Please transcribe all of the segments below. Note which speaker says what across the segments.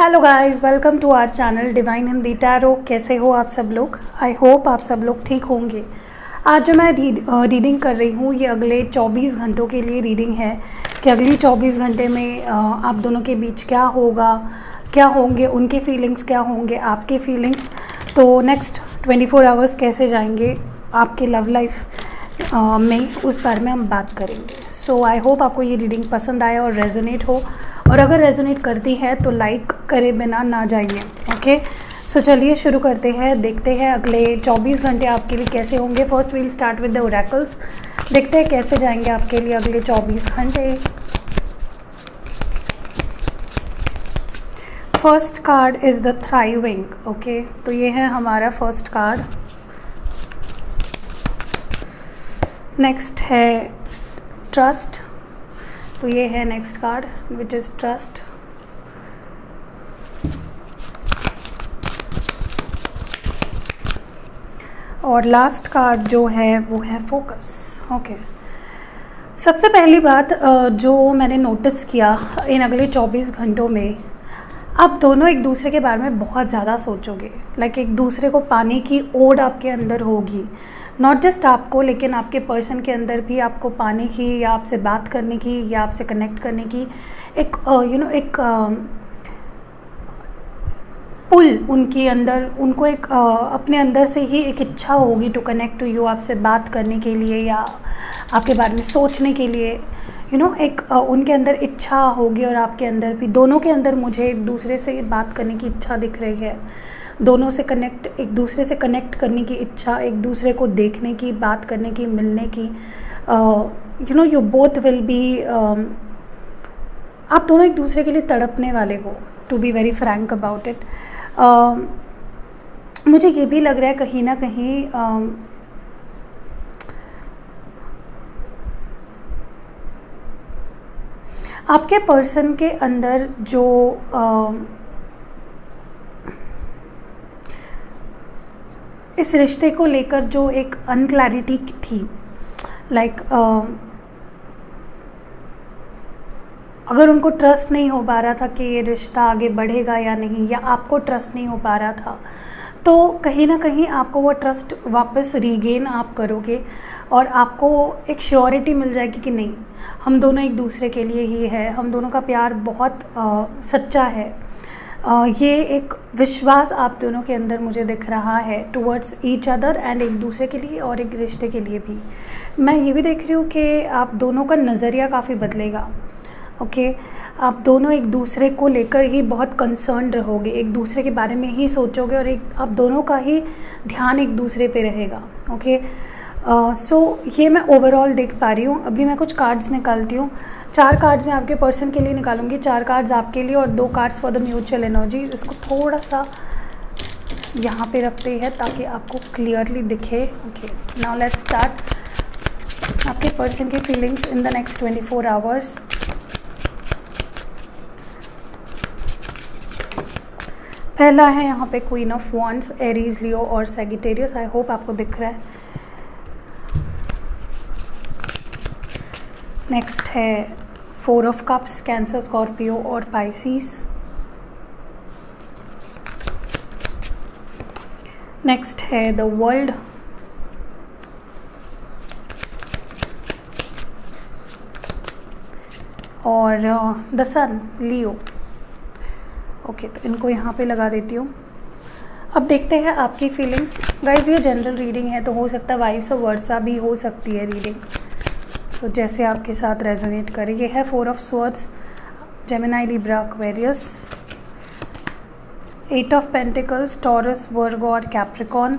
Speaker 1: Hello guys, welcome to our channel divine Hindi tarot. कैसे हो आप सब लोग? आई होप आप सब लोग ठीक होंगे। आज जो मैं रीडिंग कर रही हूँ ये अगले 24 घंटों के लिए रीडिंग है कि अगली 24 घंटे में आप दोनों के बीच क्या होगा, क्या होंगे उनके फीलिंग्स, क्या होंगे आपके फीलिंग्स। तो नेक्स्ट 24 आवर्स कैसे जाएंगे आपके लव लाइफ में, उस बारे में हम बात करेंगे। सो आई होप आपको ये रीडिंग पसंद आए और रेजोनेट हो, और अगर रेजोनेट करती है तो लाइक करे बिना ना जाइए। ओके, सो चलिए शुरू करते हैं। देखते हैं अगले 24 घंटे आपके लिए कैसे होंगे। First we'll start with the oracles. देखते हैं कैसे जाएंगे आपके लिए अगले 24 घंटे। First card is the thriving. Okay, तो ये है हमारा फर्स्ट कार्ड। नेक्स्ट है ट्रस्ट, तो ये है next card which is trust. और लास्ट कार्ड जो है वो है फोकस। ओके, सबसे पहली बात जो मैंने नोटिस किया इन अगले 24 घंटों में, आप दोनों एक दूसरे के बारे में बहुत ज़्यादा सोचोगे। लाइक एक दूसरे को पाने की ओढ़ आपके अंदर होगी, नॉट जस्ट आपको लेकिन आपके पर्सन के अंदर भी आपको पाने की, या आपसे बात करने की, या आपसे कनेक्ट करने की एक एक पुल उनके अंदर, उनको एक अपने अंदर से ही एक इच्छा होगी टू कनेक्ट टू यू, आपसे बात करने के लिए या आपके बारे में सोचने के लिए। एक उनके अंदर इच्छा होगी और आपके अंदर भी, दोनों के अंदर मुझे एक दूसरे से बात करने की इच्छा दिख रही है। दोनों से कनेक्ट, एक दूसरे से कनेक्ट करने की इच्छा, एक दूसरे को देखने की, बात करने की, मिलने की। यू बोथ विल बी, आप दोनों एक दूसरे के लिए तड़पने वाले हो, to be very frank about it. मुझे ये भी लग रहा है कहीं ना कहीं आपके पर्सन के अंदर जो इस रिश्ते को लेकर जो एक अनक्लैरिटी थी, लाइक अगर उनको ट्रस्ट नहीं हो पा रहा था कि ये रिश्ता आगे बढ़ेगा या नहीं, या आपको ट्रस्ट नहीं हो पा रहा था, तो कहीं ना कहीं आपको वो ट्रस्ट वापस रीगेन आप करोगे और आपको एक श्योरिटी मिल जाएगी कि नहीं, हम दोनों एक दूसरे के लिए ही है, हम दोनों का प्यार बहुत सच्चा है। ये एक विश्वास आप दोनों के अंदर मुझे दिख रहा है टुवर्ड्स ईच अदर, एंड एक दूसरे के लिए और एक रिश्ते के लिए भी। मैं ये भी देख रही हूँ कि आप दोनों का नज़रिया काफ़ी बदलेगा। ओके, आप दोनों एक दूसरे को लेकर ही बहुत कंसर्न रहोगे, एक दूसरे के बारे में ही सोचोगे, और एक आप दोनों का ही ध्यान एक दूसरे पे रहेगा। ओके, सो ये मैं ओवरऑल देख पा रही हूँ। अभी मैं कुछ कार्ड्स निकालती हूँ। 4 कार्ड्स मैं आपके पर्सन के लिए निकालूंगी, 4 कार्ड्स आपके लिए और 2 cards for the mutual energy. इसको थोड़ा सा यहाँ पे रखते हैं ताकि आपको क्लियरली दिखे। Okay, now let's start. आपके पर्सन की feelings in the next 24 hours. पहला है यहाँ पे क्वीन ऑफ वॉन्ड्स, एरीज, लियो और सैजिटेरियस। आई होप आपको दिख रहा है। नेक्स्ट है 4 ऑफ कप्स, कैंसर, स्कॉर्पियो और पाइसिस। नेक्स्ट है द वर्ल्ड, और द सन, लियो। ओके, तो इनको यहाँ पे लगा देती हूँ। अब देखते हैं आपकी फीलिंग्स। गाइज ये जनरल रीडिंग है, तो हो सकता है वाइस वर्सा भी हो सकती है रीडिंग, तो जैसे आपके साथ रेजोनेट करे। ये है 4 of swords, Gemini, Libra, Aquarius. 8 of pentacles, Taurus, Virgo और Capricorn.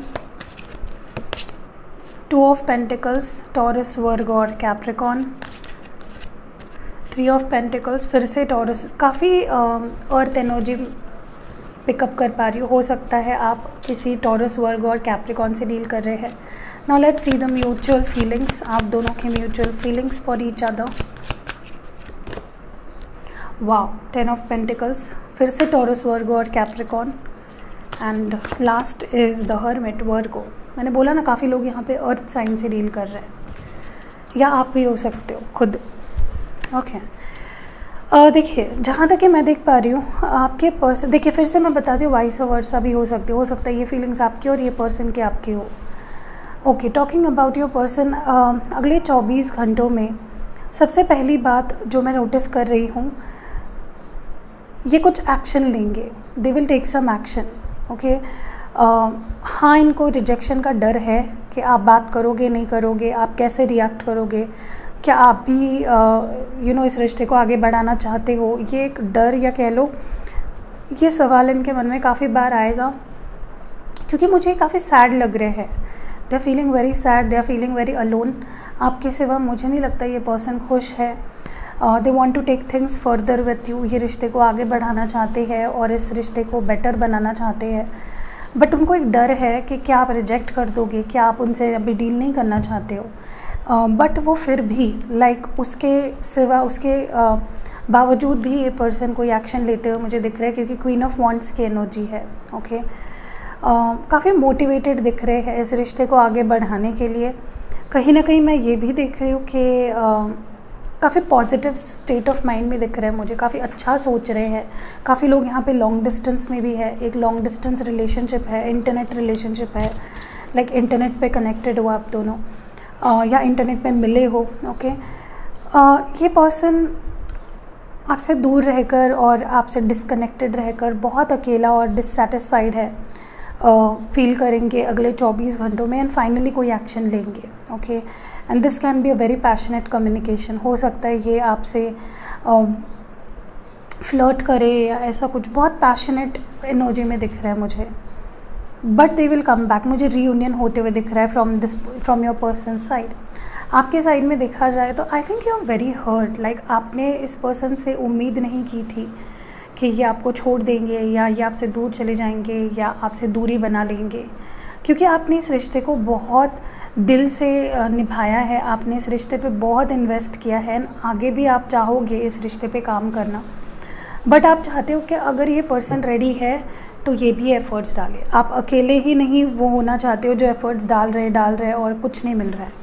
Speaker 1: 2 of pentacles, Taurus, Virgo और कैप्रिकॉन। 3 ऑफ पेंटिकल्स, फिर से टॉरस। काफ़ी अर्थ एनर्जी पिकअप कर पा रही हो सकता है आप किसी टॉरस, वर्गो और कैप्रिकॉन से डील कर रहे हैं। Now let's see the mutual feelings, आप दोनों के mutual feelings for each other. Wow, 10 of pentacles, फिर से टॉरस, वर्गो और Capricorn, and last is the Hermit, Virgo. मैंने बोला ना, काफ़ी लोग यहाँ पे अर्थ साइन से डील कर रहे हैं, या आप भी हो सकते हो खुद। ओके, देखिए, जहाँ तक कि मैं देख पा रही हूँ आपके पर्सन, देखिए फिर से मैं बताती हूँ, वाइस वर्सा भी हो सकता है ये फीलिंग्स आपकी और ये पर्सन की आपकी हो। Okay, talking about your person, अगले 24 घंटों में सबसे पहली बात जो मैं नोटिस कर रही हूँ, ये कुछ एक्शन लेंगे, they will take some action. Okay, हाँ, इनको रिजेक्शन का डर है कि आप बात करोगे नहीं करोगे, आप कैसे रिएक्ट करोगे, क्या आप भी इस रिश्ते को आगे बढ़ाना चाहते हो, ये एक डर या कह लो ये सवाल इनके मन में काफ़ी बार आएगा, क्योंकि मुझे काफ़ी सैड लग रहे हैं। They are feeling very sad, they are feeling very alone. आपके सिवा मुझे नहीं लगता ये पर्सन खुश है। They want to take things further with you, ये रिश्ते को आगे बढ़ाना चाहते हैं और इस रिश्ते को बेटर बनाना चाहते हैं, बट उनको एक डर है कि क्या आप रिजेक्ट कर दोगे, क्या आप उनसे अभी डील नहीं करना चाहते हो। बट वो फिर भी उसके सिवा, उसके बावजूद भी ये पर्सन कोई एक्शन लेते हुए मुझे दिख रहा है, क्योंकि क्वीन ऑफ वॉन्ड्स की एनर्जी है। ओके, काफ़ी मोटिवेटेड दिख रहे हैं इस रिश्ते को आगे बढ़ाने के लिए। कहीं ना कहीं मैं ये भी देख रही हूँ कि काफ़ी पॉजिटिव स्टेट ऑफ माइंड में दिख रहे हैं मुझे, काफ़ी अच्छा सोच रहे हैं। काफ़ी लोग यहाँ पे लॉन्ग डिस्टेंस में भी है, एक लॉन्ग डिस्टेंस रिलेशनशिप है, इंटरनेट रिलेशनशिप है, लाइक इंटरनेट पे कनेक्टेड हो आप दोनों, या इंटरनेट पे मिले हो। ओके, ये पर्सन आपसे दूर रहकर और आपसे डिसकनेक्टेड रहकर बहुत अकेला और डिससेटिस्फाइड है, फील करेंगे अगले 24 घंटों में, एंड फाइनली कोई एक्शन लेंगे। Okay, and this can be a very passionate communication. हो सकता है ये आपसे फ्लर्ट करे या ऐसा कुछ, बहुत पैशनेट एनर्जी में दिख रहा है मुझे, but they will come back. मुझे रीयूनियन होते हुए दिख रहा है फ्रॉम योर पर्सन साइड। आपके साइड में देखा जाए तो I think you are very hurt, like आपने इस पर्सन से उम्मीद नहीं की थी कि ये आपको छोड़ देंगे या ये आपसे दूर चले जाएंगे या आपसे दूरी बना लेंगे, क्योंकि आपने इस रिश्ते को बहुत दिल से निभाया है, आपने इस रिश्ते पे बहुत इन्वेस्ट किया है, आगे भी आप चाहोगे इस रिश्ते पे काम करना, बट आप चाहते हो कि अगर ये पर्सन रेडी है तो ये भी एफ़र्ट्स डाले। आप अकेले ही नहीं वो होना चाहते हो जो एफ़र्ट्स डाल रहे और कुछ नहीं मिल रहा है।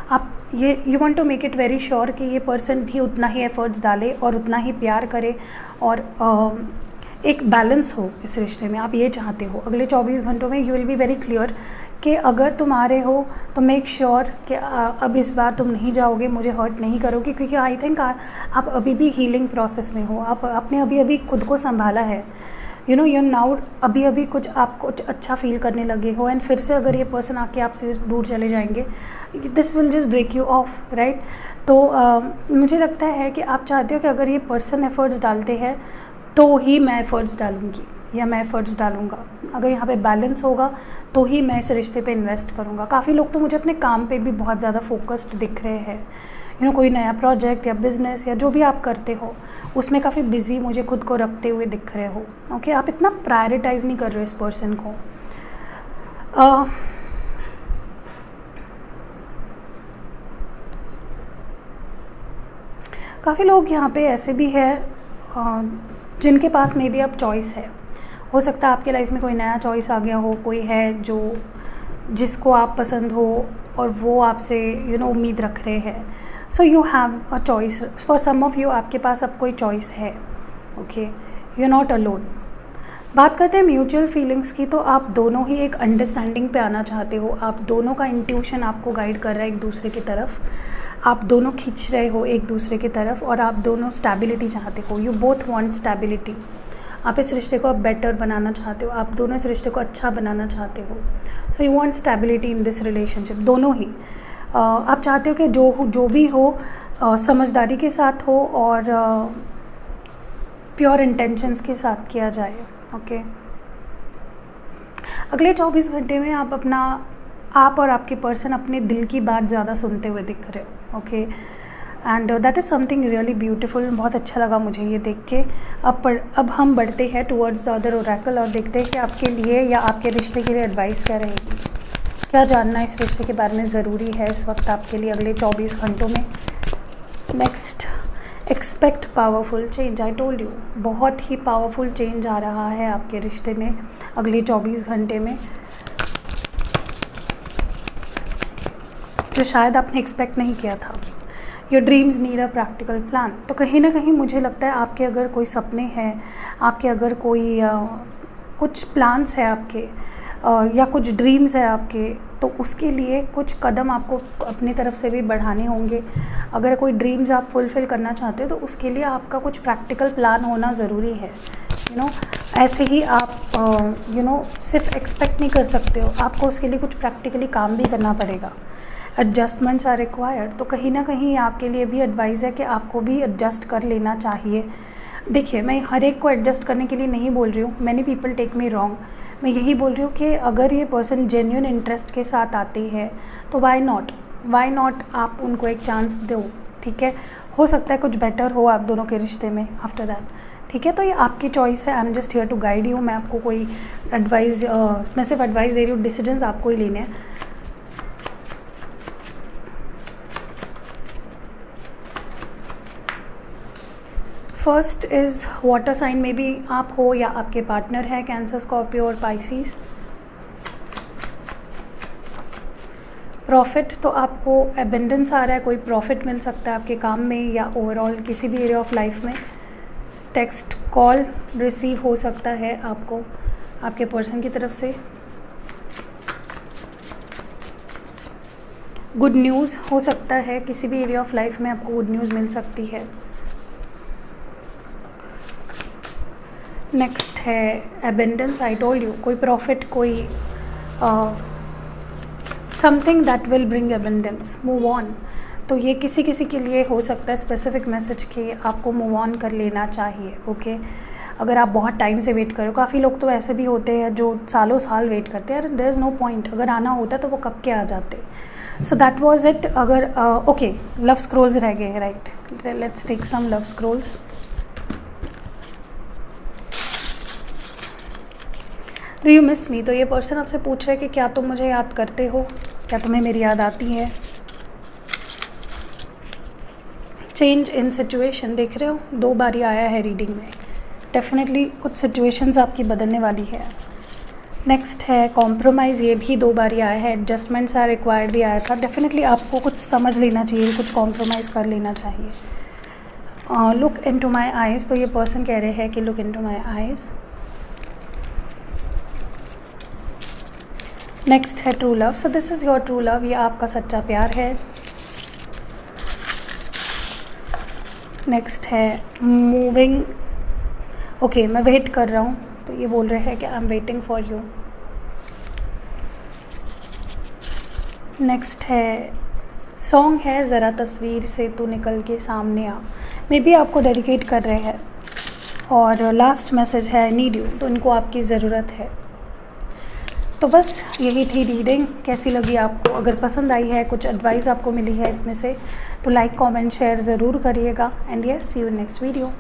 Speaker 1: आप you want to make it very sure कि ये पर्सन भी उतना ही एफ़र्ट्स डाले और उतना ही प्यार करे और एक बैलेंस हो इस रिश्ते में। आप ये चाहते हो अगले 24 घंटों में you will be very clear कि अगर तुम आ रहे हो तो मेक श्योर कि अब इस बार तुम नहीं जाओगे, मुझे हर्ट नहीं करोगे, क्योंकि आई थिंक आप अभी भी हीलिंग प्रोसेस में हो। आप आपने अभी खुद को संभाला है, यू नाउ अभी कुछ आप कुछ अच्छा फील करने लगे हो, एंड फिर से अगर ये पर्सन आके आपसे दूर चले जाएंगे, this will just break you off, right. तो मुझे लगता है कि आप चाहते हो कि अगर ये पर्सन एफर्ट्स डालते हैं तो ही मैं एफर्ट्स डालूंगी या मैं एफर्ट्स डालूंगा, अगर यहाँ पे बैलेंस होगा तो ही मैं इस रिश्ते पे इन्वेस्ट करूँगा। काफ़ी लोग तो मुझे अपने काम पे भी बहुत ज़्यादा फोकस्ड दिख रहे हैं, कोई नया प्रोजेक्ट या बिज़नेस या जो भी आप करते हो उसमें काफ़ी बिजी मुझे खुद को रखते हुए दिख रहे हो। ओके, आप इतना प्रायोरिटाइज़ नहीं कर रहे हो इस पर्सन को। काफ़ी लोग यहाँ पे ऐसे भी है जिनके पास मे बी अब चॉइस है। हो सकता है आपके लाइफ में कोई नया चॉइस आ गया हो, कोई है जिसको आप पसंद हो और वो आपसे उम्मीद रख रहे हैं। So you have a choice, for some of you आपके पास अब कोई चॉइस है। Okay, you are not alone. बात करते हैं म्यूचुअल फीलिंग्स की, तो आप दोनों ही एक अंडरस्टैंडिंग पे आना चाहते हो। आप दोनों का इंट्यूशन आपको गाइड कर रहा है एक दूसरे की तरफ, आप दोनों खींच रहे हो एक दूसरे की तरफ और आप दोनों स्टेबिलिटी चाहते हो। You both want stability. आप इस रिश्ते को अब बेटर बनाना चाहते हो, आप दोनों इस रिश्ते को अच्छा बनाना चाहते हो। So you want stability in this relationship. दोनों ही आप चाहते हो कि जो भी हो समझदारी के साथ हो और प्योर इंटेंशंस के साथ किया जाए। ओके, अगले 24 घंटे में आप और आपके पर्सन अपने दिल की बात ज़्यादा सुनते हुए दिख रहे हो। Okay, and that is something really beautiful. बहुत अच्छा लगा मुझे ये देख के। अब हम बढ़ते हैं टुवर्ड्स द अदर ओरेकल और देखते हैं कि आपके लिए या आपके रिश्ते के लिए एडवाइस क्या रहेगी, क्या जानना इस रिश्ते के बारे में ज़रूरी है इस वक्त आपके लिए अगले 24 घंटों में। Next, expect powerful change. I told you, बहुत ही पावरफुल चेंज आ रहा है आपके रिश्ते में अगले 24 घंटे में, जो शायद आपने एक्सपेक्ट नहीं किया था। Your dreams need a practical plan. तो कहीं ना कहीं मुझे लगता है आपके अगर कोई सपने हैं, आपके अगर कोई कुछ प्लान्स है आपके या कुछ ड्रीम्स है आपके, तो उसके लिए कुछ कदम आपको अपनी तरफ से भी बढ़ाने होंगे। अगर कोई ड्रीम्स आप फुलफ़िल करना चाहते हो तो उसके लिए आपका कुछ प्रैक्टिकल प्लान होना ज़रूरी है। ऐसे ही आप सिर्फ एक्सपेक्ट नहीं कर सकते हो, आपको उसके लिए कुछ प्रैक्टिकली काम भी करना पड़ेगा। Adjustments are required. तो कहीं ना कहीं आपके लिए भी एडवाइस है कि आपको भी एडजस्ट कर लेना चाहिए। देखिए, मैं हर एक को एडजस्ट करने के लिए नहीं बोल रही हूँ, many people take me wrong. मैं यही बोल रही हूँ कि अगर ये पर्सन जेन्युइन इंटरेस्ट के साथ आती है तो वाई नॉट आप उनको एक चांस दो, ठीक है। हो सकता है कुछ बेटर हो आप दोनों के रिश्ते में आफ्टर दैट, ठीक है। तो ये आपकी चॉइस है, I am just here to guide you. मैं आपको कोई एडवाइस मैं सिर्फ एडवाइस दे रही हूँ, डिसीजंस आपको ही लेने हैं। फर्स्ट इज़ वाटर साइन में भी आप हो या आपके पार्टनर है कैंसर, स्कॉर्पियो और पाइसिस। प्रॉफिट, तो आपको एबेंडेंस आ रहा है, कोई प्रॉफिट मिल सकता है आपके काम में या ओवरऑल किसी भी एरिया ऑफ लाइफ में। टेक्स्ट कॉल रिसीव हो सकता है आपको आपके पर्सन की तरफ से। गुड न्यूज़ हो सकता है, किसी भी एरिया ऑफ लाइफ में आपको गुड न्यूज़ मिल सकती है। नेक्स्ट है एबेंडेंस, आई टोल्ड यू, कोई प्रॉफिट, कोई something that will bring abundance, move on. तो ये किसी किसी के लिए हो सकता है स्पेसिफिक मैसेज कि आपको मूव ऑन कर लेना चाहिए, ओके। अगर आप बहुत टाइम से वेट करो, काफ़ी लोग तो ऐसे भी होते हैं जो सालों साल वेट करते हैं, देयर इज़ नो पॉइंट, अगर आना होता तो वो कब के आ जाते। So that was it. अगर ओके, लव स्क्रोल्स रह गए हैं, right, let's take some love scrolls. Do you miss me, तो ये पर्सन आपसे पूछ रहा है कि क्या तुम मुझे याद करते हो, क्या तुम्हें मेरी याद आती है। चेंज इन सिचुएशन, देख रहे हो 2 बार ही आया है रीडिंग में, डेफिनेटली कुछ सिचुएशंस आपकी बदलने वाली है। नेक्स्ट है कॉम्प्रोमाइज़, ये भी 2 बार ही आया है। एडजस्टमेंट्स आर रिक्वायर्ड भी आया था। डेफिनेटली आपको कुछ समझ लेना चाहिए, कुछ कॉम्प्रोमाइज़ कर लेना चाहिए। लुक इनटू माय आइज़, तो ये पर्सन कह रहे हैं कि look into my eyes. Next है true love, so this is your true love, ये आपका सच्चा प्यार है। नेक्स्ट है मूविंग, ओके, मैं वेट कर रहा हूँ, तो ये बोल रहे हैं कि I am waiting for you. Next है सॉन्ग है ज़रा तस्वीर से तू निकल के सामने आ, मे बी आपको डेडिकेट कर रहे हैं। और लास्ट मैसेज है नीड यू, तो इनको आपकी ज़रूरत है। तो बस यही थी रीडिंग, कैसी लगी आपको? अगर पसंद आई है, कुछ एडवाइस आपको मिली है इसमें से, तो लाइक कमेंट शेयर ज़रूर करिएगा। And yes, see you next video.